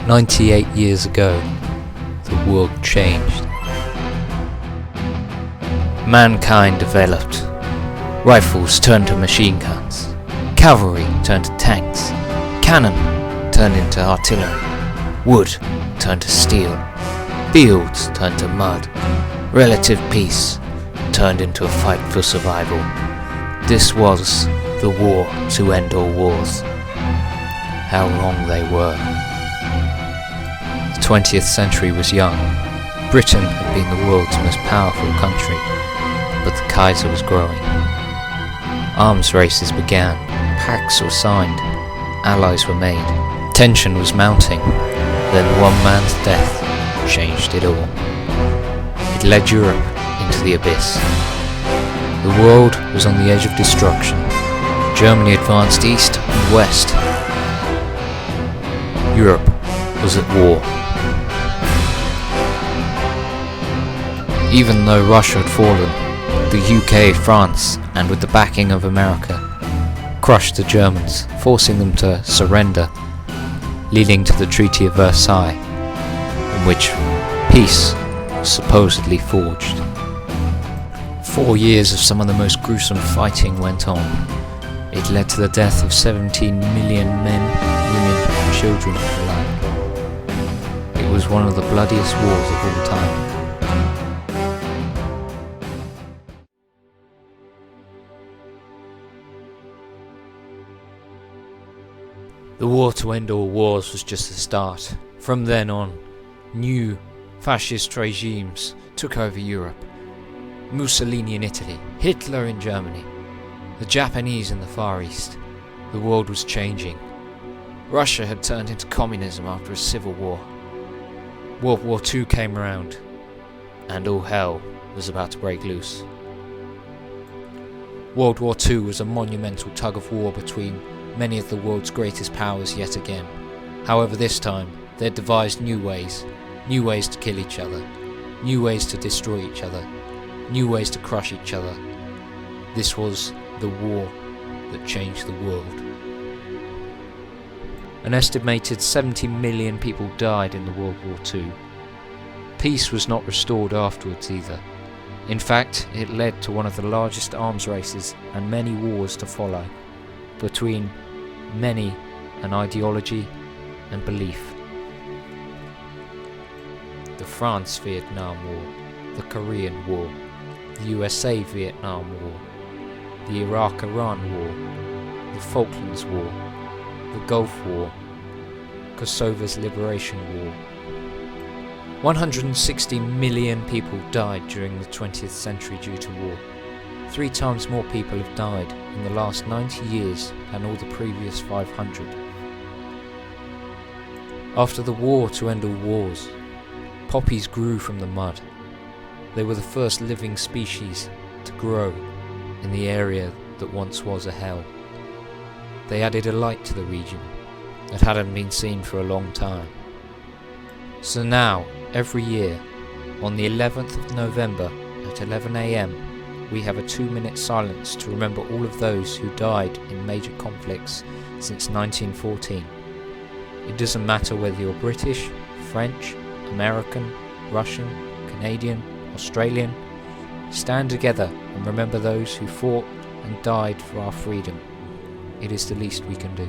98 years ago, the world changed. Mankind developed. Rifles turned to machine guns. Cavalry turned to tanks. Cannon turned into artillery. Wood turned to steel. Fields turned to mud. Relative peace turned into a fight for survival. This was the war to end all wars. How wrong they were. The 20th century was young. Britain had been the world's most powerful country, but the Kaiser was growing. Arms races began, pacts were signed, allies were made. Tension was mounting, then one man's death changed it all. It led Europe into the abyss. The world was on the edge of destruction. Germany advanced east and west. Europe was at war. Even though Russia had fallen, the UK, France, and with the backing of America, crushed the Germans, forcing them to surrender, leading to the Treaty of Versailles, in which peace was supposedly forged. 4 years of some of the most gruesome fighting went on. It led to the death of 17 million men, women, and children alike. It was one of the bloodiest wars of all time. The war to end all wars was just the start. From then on, new fascist regimes took over Europe. Mussolini in Italy, Hitler in Germany, the Japanese in the Far East. The world was changing. Russia had turned into communism after a civil war. World War II came around, and all hell was about to break loose. World War II was a monumental tug of war between many of the world's greatest powers yet again. However, this time, they devised new ways to kill each other, new ways to destroy each other, new ways to crush each other. This was the war that changed the world. An estimated 70 million people died in the World War II. Peace was not restored afterwards either. In fact, it led to one of the largest arms races and many wars to follow, between many an ideology and belief. The France-Vietnam War, the Korean War, the USA-Vietnam War, the Iraq-Iran War, the Falklands War, the Gulf War, Kosovo's Liberation War. 160 million people died during the 20th century due to war. 3 times more people have died in the last 90 years than all the previous 500. After the war to end all wars, poppies grew from the mud. They were the first living species to grow in the area that once was a hell. They added a light to the region that hadn't been seen for a long time. So now, every year, on the 11th of November at 11 AM, we have a 2-minute silence to remember all of those who died in major conflicts since 1914. It doesn't matter whether you're British, French, American, Russian, Canadian, Australian. Stand together and remember those who fought and died for our freedom. It is the least we can do.